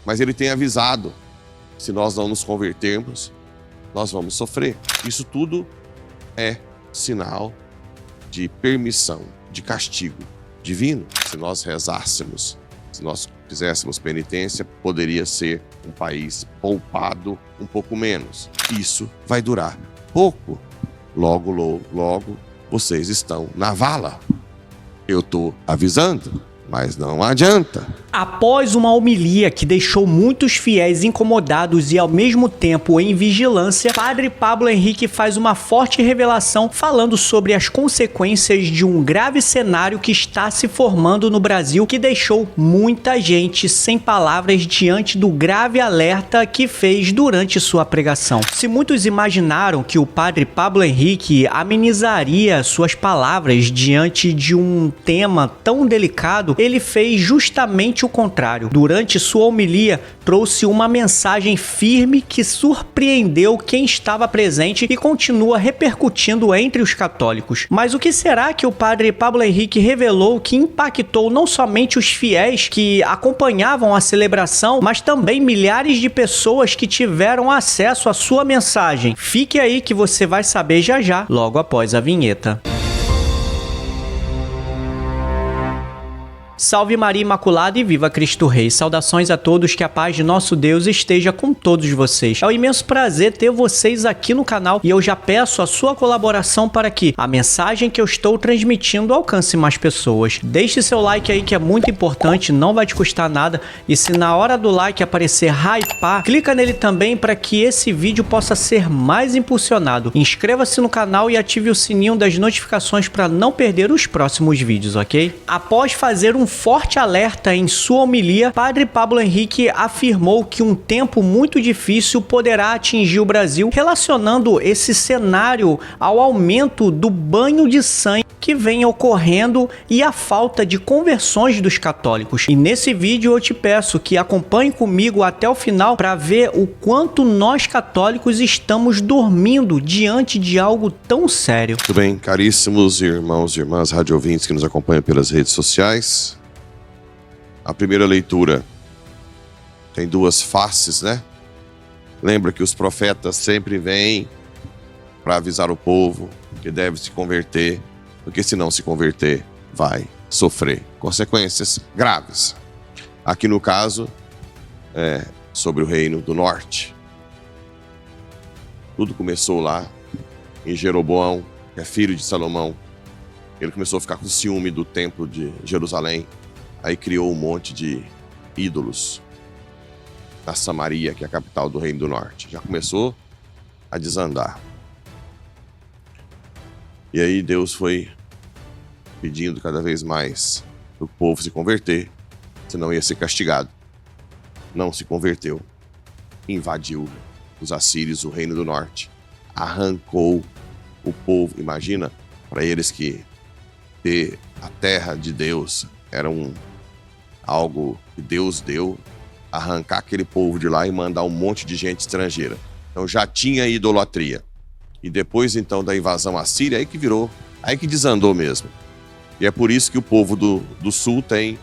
Mas ele tem avisado, se nós não nos convertermos, nós vamos sofrer. Isso tudo é sinal de permissão, de castigo divino. Se nós rezássemos, se nós fizéssemos penitência, poderia ser um país poupado um pouco menos. Isso vai durar pouco. Logo, vocês estão na vala. Eu estou avisando, mas não adianta. Após uma homilia que deixou muitos fiéis incomodados e ao mesmo tempo em vigilância, Padre Pablo Henrique faz uma forte revelação falando sobre as consequências de um grave cenário que está se formando no Brasil, que deixou muita gente sem palavras diante do grave alerta que fez durante sua pregação. Se muitos imaginaram que o Padre Pablo Henrique amenizaria suas palavras diante de um tema tão delicado, ele fez justamente o contrário. Durante sua homilia, trouxe uma mensagem firme que surpreendeu quem estava presente e continua repercutindo entre os católicos. Mas o que será que o Padre Pablo Henrique revelou que impactou não somente os fiéis que acompanhavam a celebração, mas também milhares de pessoas que tiveram acesso à sua mensagem? Fique aí que você vai saber já, logo após a vinheta. Salve Maria Imaculada e viva Cristo Rei. Saudações a todos, que a paz de nosso Deus esteja com todos vocês. É um imenso prazer ter vocês aqui no canal e eu já peço a sua colaboração para que a mensagem que eu estou transmitindo alcance mais pessoas. Deixe seu like aí que é muito importante, não vai te custar nada, e se na hora do like aparecer hypar, clica nele também para que esse vídeo possa ser mais impulsionado. Inscreva-se no canal e ative o sininho das notificações para não perder os próximos vídeos, ok? Após fazer um forte alerta em sua homilia, Padre Pablo Henrique afirmou que um tempo muito difícil poderá atingir o Brasil, relacionando esse cenário ao aumento do banho de sangue que vem ocorrendo e a falta de conversões dos católicos. E nesse vídeo eu te peço que acompanhe comigo até o final para ver o quanto nós católicos estamos dormindo diante de algo tão sério. Tudo bem, caríssimos irmãos e irmãs radiovintes que nos acompanham pelas redes sociais. A primeira leitura tem duas faces, né? Lembra que os profetas sempre vêm para avisar o povo que deve se converter, porque se não se converter, vai sofrer consequências graves. Aqui no caso, é sobre o Reino do Norte. Tudo começou lá em Jeroboão, que é filho de Salomão. Ele começou a ficar com ciúme do templo de Jerusalém. Aí criou um monte de ídolos na Samaria, que é a capital do Reino do Norte. Já começou a desandar. E aí Deus foi pedindo cada vez mais para o povo se converter, senão ia ser castigado. Não se converteu. Invadiu os assírios o Reino do Norte. Arrancou o povo. Imagina, para eles que ter a terra de Deus era algo que Deus deu, arrancar aquele povo de lá e mandar um monte de gente estrangeira. Então já tinha idolatria. E depois então da invasão assíria, aí que virou, aí que desandou mesmo. E é por isso que o povo do sul tem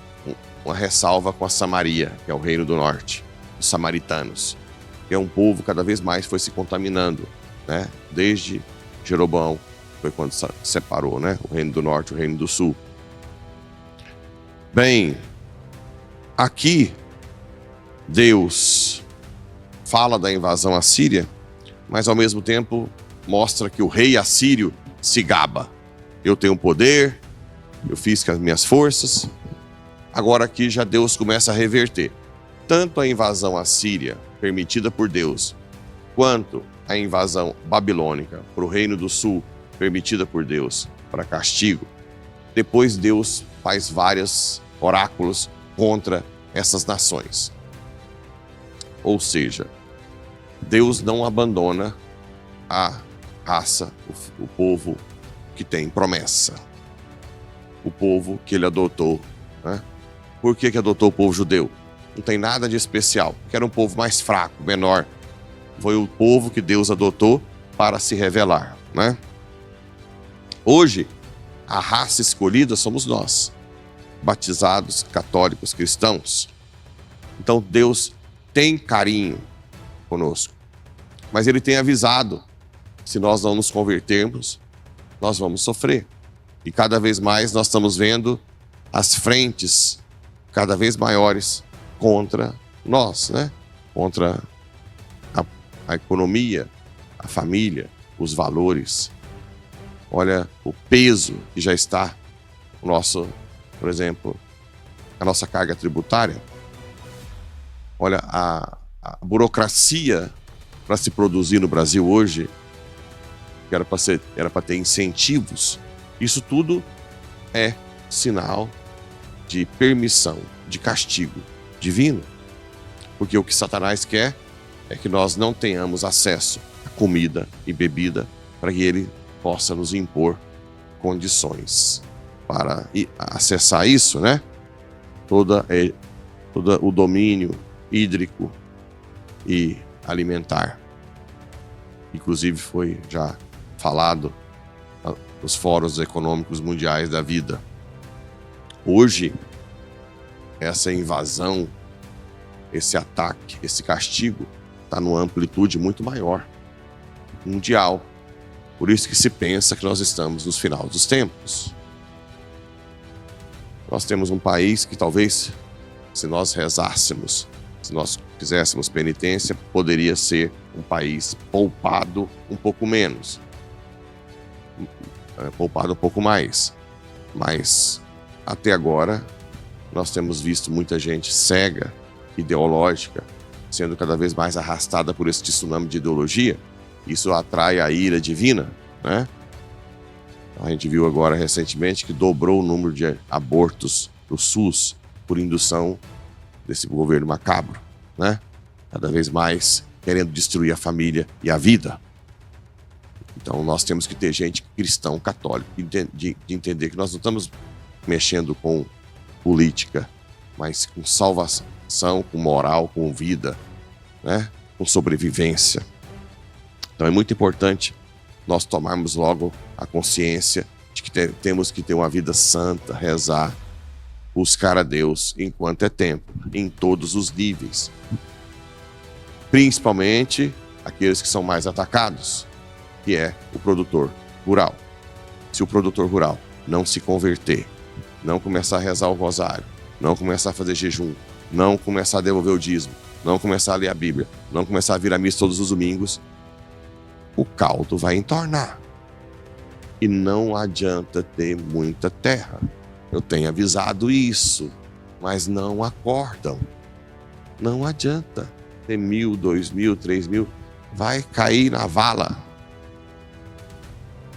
uma ressalva com a Samaria, que é o Reino do Norte, os samaritanos, que é um povo cada vez mais foi se contaminando, né? Desde Jeroboão, foi quando separou, né? O Reino do Norte e o Reino do Sul. Bem, aqui Deus fala da invasão assíria, mas ao mesmo tempo mostra que o rei assírio se gaba. Eu tenho poder, eu fiz com as minhas forças. Agora aqui já Deus começa a reverter. Tanto a invasão assíria, permitida por Deus, quanto a invasão babilônica para o Reino do Sul, permitida por Deus para castigo. Depois Deus faz vários oráculos contra essas nações. Ou seja, Deus não abandona a raça, o povo que tem promessa. O povo que ele adotou, né? Por que adotou o povo judeu? Não tem nada de especial, porque era um povo mais fraco, menor. Foi o povo que Deus adotou para se revelar, né? Hoje, a raça escolhida somos nós, batizados, católicos, cristãos. Então Deus tem carinho conosco. Mas ele tem avisado, se nós não nos convertermos, nós vamos sofrer. E cada vez mais nós estamos vendo as frentes cada vez maiores contra nós, né? Contra a economia, a família, os valores. Olha o peso que já está o nosso, por exemplo, a nossa carga tributária. Olha a burocracia para se produzir no Brasil hoje, que era para ter incentivos. Isso tudo é sinal de permissão, de castigo divino. Porque o que Satanás quer é que nós não tenhamos acesso a comida e bebida para que ele possa nos impor condições para acessar isso, né? Todo o domínio hídrico e alimentar. Inclusive foi já falado nos fóruns econômicos mundiais da vida. Hoje, essa invasão, esse ataque, esse castigo está numa amplitude muito maior, mundial. Por isso que se pensa que nós estamos nos finais dos tempos. Nós temos um país que talvez, se nós rezássemos, se nós fizéssemos penitência, poderia ser um país poupado um pouco menos, poupado um pouco mais. Mas até agora nós temos visto muita gente cega, ideológica, sendo cada vez mais arrastada por esse tsunami de ideologia. Isso atrai a ira divina, né? A gente viu agora recentemente que dobrou o número de abortos do SUS por indução desse governo macabro, né? Cada vez mais querendo destruir a família e a vida. Então nós temos que ter gente cristão, católico, de entender que nós não estamos mexendo com política, mas com salvação, com moral, com vida, né? Com sobrevivência. Então é muito importante nós tomarmos logo a consciência de que temos que ter uma vida santa, rezar, buscar a Deus enquanto é tempo, em todos os níveis. Principalmente aqueles que são mais atacados, que é o produtor rural. Se o produtor rural não se converter, não começar a rezar o rosário, não começar a fazer jejum, não começar a devolver o dízimo, não começar a ler a Bíblia, não começar a vir à missa todos os domingos, o caldo vai entornar. E não adianta ter muita terra. Eu tenho avisado isso, mas não acordam. Não adianta ter 1.000, 2.000, 3.000, vai cair na vala.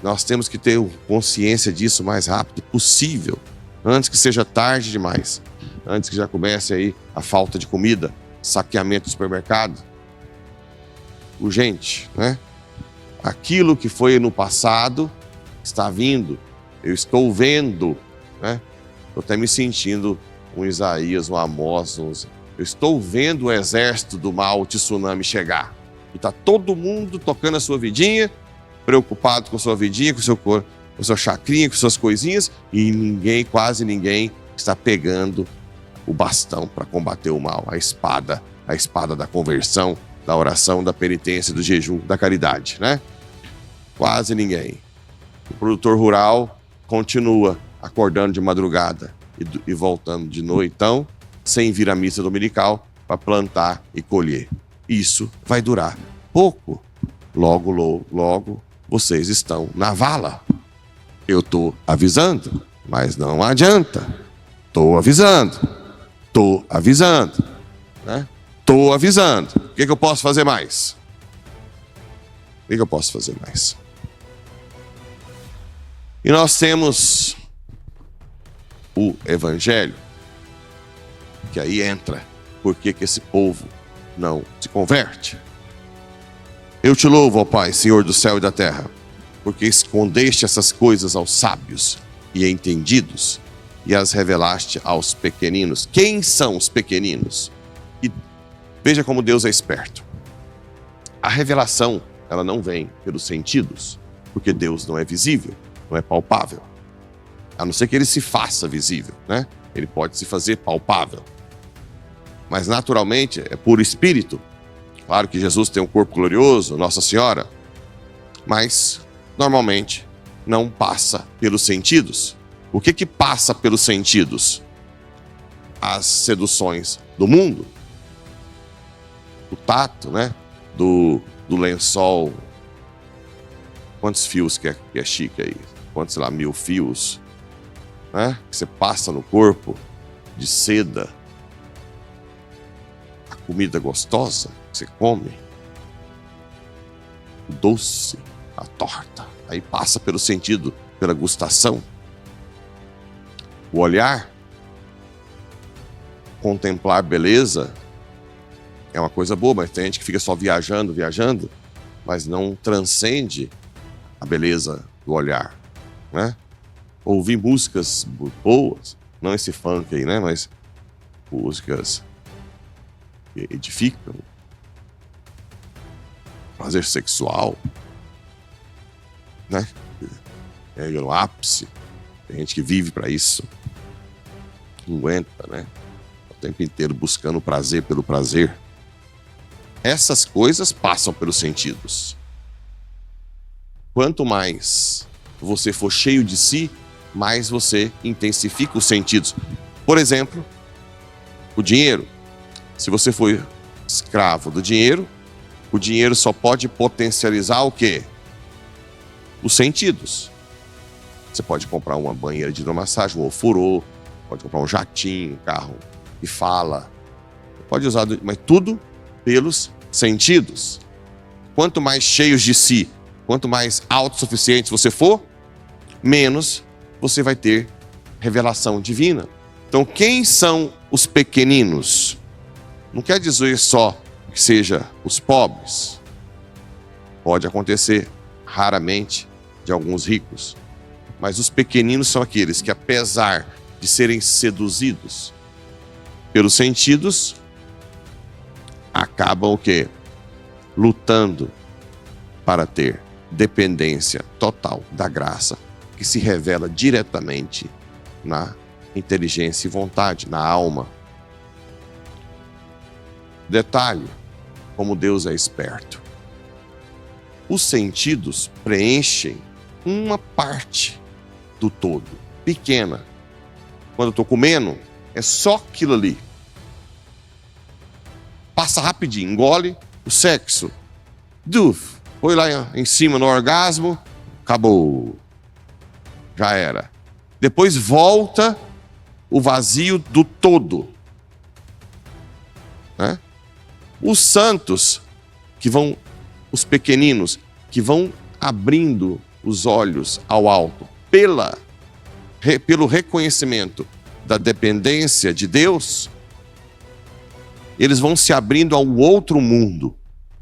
Nós temos que ter consciência disso o mais rápido possível, antes que seja tarde demais, antes que já comece aí a falta de comida, saqueamento do supermercado. Urgente, né? Aquilo que foi no passado está vindo. Eu estou vendo, né? Estou até me sentindo um Isaías, um Amós. Eu estou vendo o exército do mal, o tsunami chegar. E está todo mundo tocando a sua vidinha, preocupado com a sua vidinha, com a sua chacrinha, com suas coisinhas, e ninguém, quase ninguém, está pegando o bastão para combater o mal, a espada da conversão, da oração, da penitência, do jejum, da caridade, né? Quase ninguém. O produtor rural continua acordando de madrugada e voltando de noitão, sem vir à missa dominical, para plantar e colher. Isso vai durar pouco. Logo, vocês estão na vala. Eu estou avisando, mas não adianta. Estou avisando, né? Estou avisando. O que eu posso fazer mais? O que eu posso fazer mais? E nós temos o Evangelho, que aí entra. Por que esse povo não se converte? Eu te louvo, ó Pai, Senhor do céu e da terra, porque escondeste essas coisas aos sábios e entendidos e as revelaste aos pequeninos. Quem são os pequeninos? E veja como Deus é esperto. A revelação, ela não vem pelos sentidos, porque Deus não é visível, não é palpável. A não ser que ele se faça visível, né? Ele pode se fazer palpável. mas naturalmente é por espírito. Claro que Jesus tem um corpo glorioso, Nossa Senhora, mas normalmente não passa pelos sentidos. O que passa pelos sentidos? As seduções do mundo, o tato, né? Do lençol. Quantos fios que é chique aí? Quantos, sei lá, 1000 fios, né? Que você passa no corpo, de seda. A comida gostosa que você come. O doce, a torta. Aí passa pelo sentido, pela gustação. O olhar. Contemplar beleza é uma coisa boa, mas tem gente que fica só viajando, mas não transcende a beleza do olhar, né? Ouvir músicas boas, não esse funk aí, né? Mas músicas que edificam, prazer sexual, né? É no ápice. Tem gente que vive para isso, não aguenta, né? O tempo inteiro buscando prazer pelo prazer. Essas coisas passam pelos sentidos. Quanto mais você for cheio de si, mais você intensifica os sentidos. Por exemplo, o dinheiro. Se você for escravo do dinheiro, o dinheiro só pode potencializar o quê? Os sentidos. Você pode comprar uma banheira de hidromassagem, um ofurô, pode comprar um jatinho, um carro que fala. Pode usar, mas tudo pelos sentidos. Quanto mais cheios de si, quanto mais autossuficientes você for, menos você vai ter revelação divina. Então, quem são os pequeninos? Não quer dizer só que seja os pobres. Pode acontecer raramente de alguns ricos. Mas os pequeninos são aqueles que, apesar de serem seduzidos pelos sentidos, acabam o quê? Lutando para ter dependência total da graça, que se revela diretamente na inteligência e vontade, na alma. Detalhe, como Deus é esperto. Os sentidos preenchem uma parte do todo, pequena. Quando eu estou comendo, é só aquilo ali. Passa rapidinho, engole o sexo. Foi lá em cima no orgasmo, acabou. Já era. Depois volta o vazio do todo. Né? Os santos, os pequeninos, que vão abrindo os olhos ao alto, pelo reconhecimento da dependência de Deus, eles vão se abrindo ao outro mundo,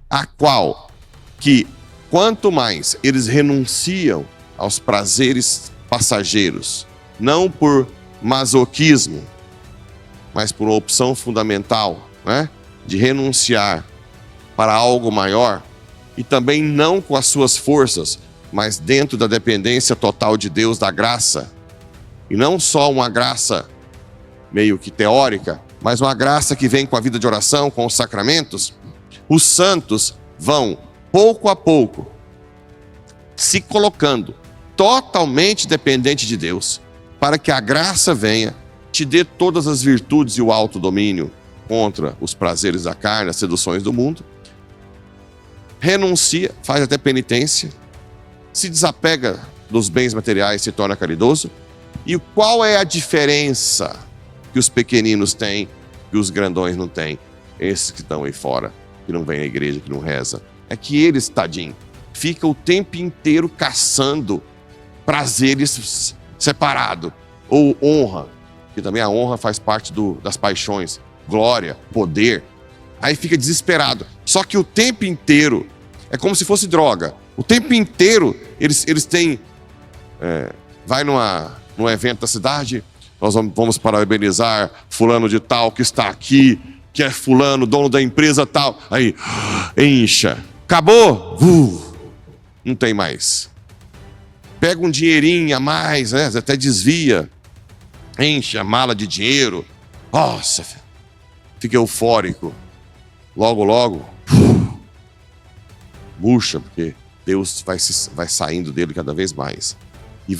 a qual que quanto mais eles renunciam aos prazeres passageiros, não por masoquismo, mas por uma opção fundamental, né, de renunciar para algo maior, e também não com as suas forças, mas dentro da dependência total de Deus, da graça. E não só uma graça meio que teórica, mas uma graça que vem com a vida de oração, com os sacramentos. Os santos vão, pouco a pouco, se colocando totalmente dependente de Deus, para que a graça venha, te dê todas as virtudes e o autodomínio contra os prazeres da carne, as seduções do mundo. Renuncia, faz até penitência, se desapega dos bens materiais, se torna caridoso. E qual é a diferença que os pequeninos têm, que os grandões não têm? Esses que estão aí fora, que não vêm à igreja, que não reza. É que eles, tadinho, ficam o tempo inteiro caçando prazeres separados. Ou honra, que também a honra faz parte das paixões. Glória, poder. Aí fica desesperado. Só que o tempo inteiro é como se fosse droga. O tempo inteiro eles têm... vai num evento da cidade, nós vamos parabenizar fulano de tal que está aqui, que é fulano, dono da empresa tal. Aí, encha. Acabou? Não tem mais. Pega um dinheirinho a mais, né? Até desvia. Enche a mala de dinheiro. Nossa, fica eufórico, logo, murcha, porque Deus vai saindo dele cada vez mais. E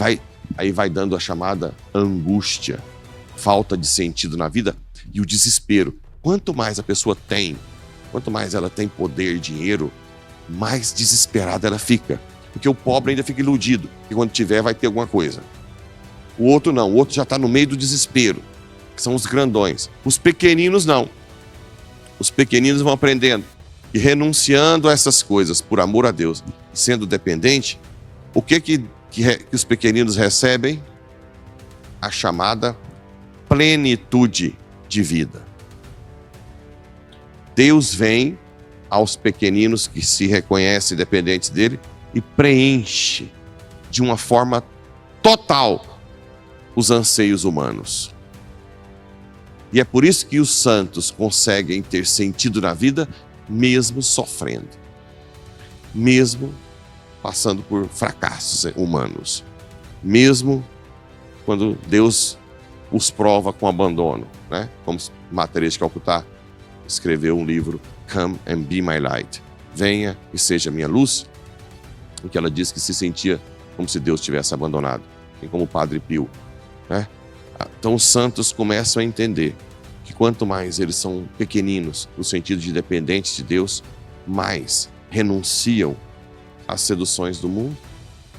aí vai dando a chamada angústia, falta de sentido na vida e o desespero. Quanto mais a pessoa tem, quanto mais ela tem poder, dinheiro, mais desesperada ela fica. Porque o pobre ainda fica iludido, que quando tiver vai ter alguma coisa. O outro não, o outro já está no meio do desespero, que são os grandões. Os pequeninos não. Os pequeninos vão aprendendo e renunciando a essas coisas por amor a Deus, sendo dependente. O que os pequeninos recebem? A chamada plenitude de vida. Deus vem aos pequeninos que se reconhecem dependentes dele e preenche de uma forma total os anseios humanos. E é por isso que os santos conseguem ter sentido na vida mesmo sofrendo, mesmo passando por fracassos humanos, mesmo quando Deus os prova com abandono, né? Como Madre Teresa de Calcutá escreveu um livro, Come and Be My Light, Venha e Seja Minha Luz, em que ela diz que se sentia como se Deus tivesse abandonado, assim como o Padre Pio, né? Então os santos começam a entender que quanto mais eles são pequeninos, no sentido de dependentes de Deus, mais renunciam às seduções do mundo,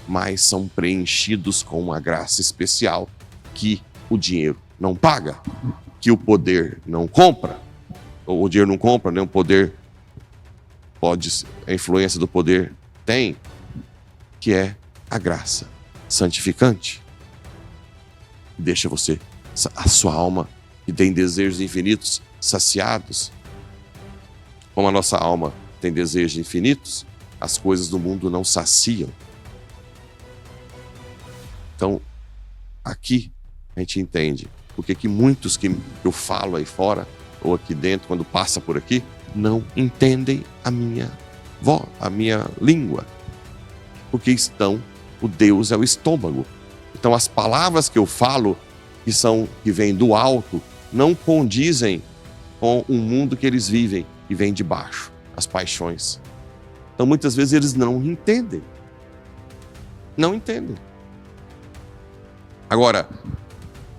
mais são preenchidos com uma graça especial que o dinheiro não paga, que o poder não compra. Ou o dinheiro não compra, nem o poder pode, a influência do poder tem, que é a graça santificante. Deixa você, a sua alma que tem desejos infinitos, saciados. Como a nossa alma tem desejos infinitos, as coisas do mundo não saciam. Então, aqui a gente entende porque que muitos que eu falo aí fora, ou aqui dentro, quando passa por aqui, não entendem a minha voz, a minha língua. Porque o Deus é o estômago. Então as palavras que eu falo, que vêm do alto, não condizem com o mundo que eles vivem e vem de baixo, as paixões. Então muitas vezes eles não entendem. Não entendem. Agora,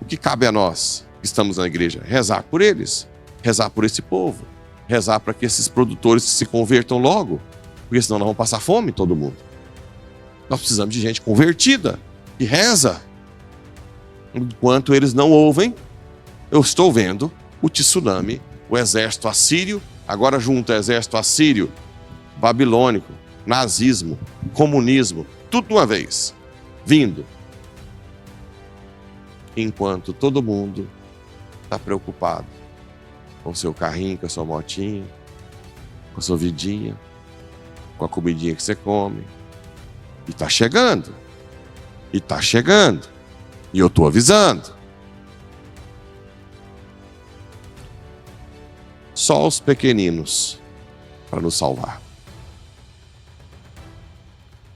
o que cabe a nós que estamos na igreja? Rezar por eles, rezar por esse povo, rezar para que esses produtores se convertam logo, porque senão nós vamos passar fome todo mundo. Nós precisamos de gente convertida, que reza. Enquanto eles não ouvem, eu estou vendo o tsunami, o exército assírio, agora junto ao exército assírio, babilônico, nazismo, comunismo, tudo de uma vez, vindo. Enquanto todo mundo está preocupado com o seu carrinho, com a sua motinha, com a sua vidinha, com a comidinha que você come. E está chegando. E está chegando. E eu estou avisando. Só os pequeninos para nos salvar.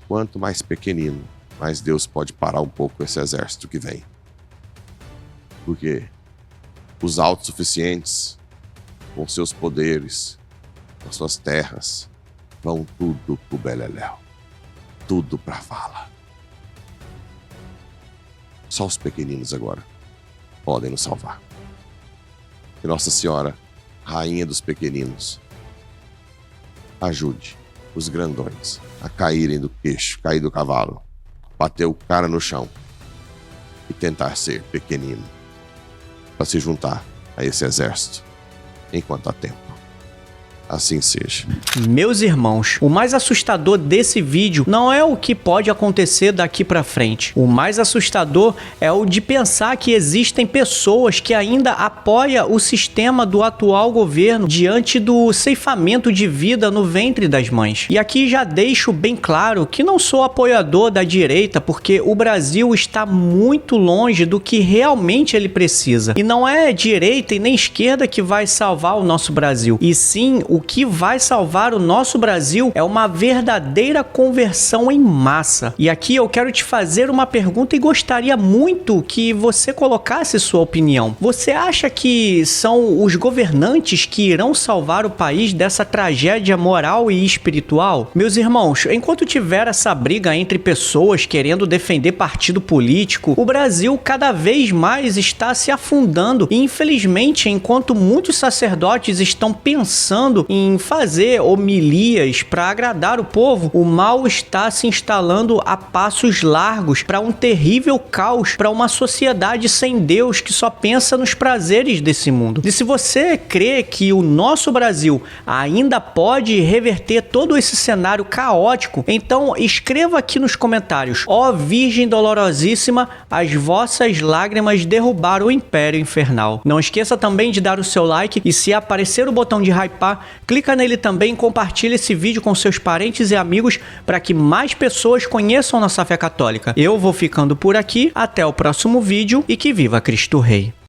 Quanto mais pequenino, mais Deus pode parar um pouco esse exército que vem. Porque os autossuficientes, com seus poderes, com suas terras, vão tudo pro beleléu. Tudo pra vala. Só os pequeninos agora podem nos salvar. Que Nossa Senhora, Rainha dos pequeninos, ajude os grandões a caírem do queixo, cair do cavalo, bater o cara no chão e tentar ser pequenino para se juntar a esse exército enquanto há tempo. Assim seja. Meus irmãos, o mais assustador desse vídeo não é o que pode acontecer daqui pra frente. O mais assustador é o de pensar que existem pessoas que ainda apoiam o sistema do atual governo diante do ceifamento de vida no ventre das mães. E aqui já deixo bem claro que não sou apoiador da direita, porque o Brasil está muito longe do que realmente ele precisa. E não é direita e nem esquerda que vai salvar o nosso Brasil, e sim o o que vai salvar o nosso Brasil é uma verdadeira conversão em massa. E aqui eu quero te fazer uma pergunta e gostaria muito que você colocasse sua opinião. Você acha que são os governantes que irão salvar o país dessa tragédia moral e espiritual? Meus irmãos, enquanto tiver essa briga entre pessoas querendo defender partido político, o Brasil cada vez mais está se afundando e, infelizmente, enquanto muitos sacerdotes estão pensando em fazer homilias para agradar o povo, o mal está se instalando a passos largos para um terrível caos, para uma sociedade sem Deus que só pensa nos prazeres desse mundo. E se você crê que o nosso Brasil ainda pode reverter todo esse cenário caótico, então escreva aqui nos comentários: ó Virgem Dolorosíssima, as vossas lágrimas derrubaram o Império Infernal. Não esqueça também de dar o seu like e, se aparecer o botão de hypar, clica nele também e compartilha esse vídeo com seus parentes e amigos para que mais pessoas conheçam nossa fé católica. Eu vou ficando por aqui, até o próximo vídeo e que viva Cristo Rei!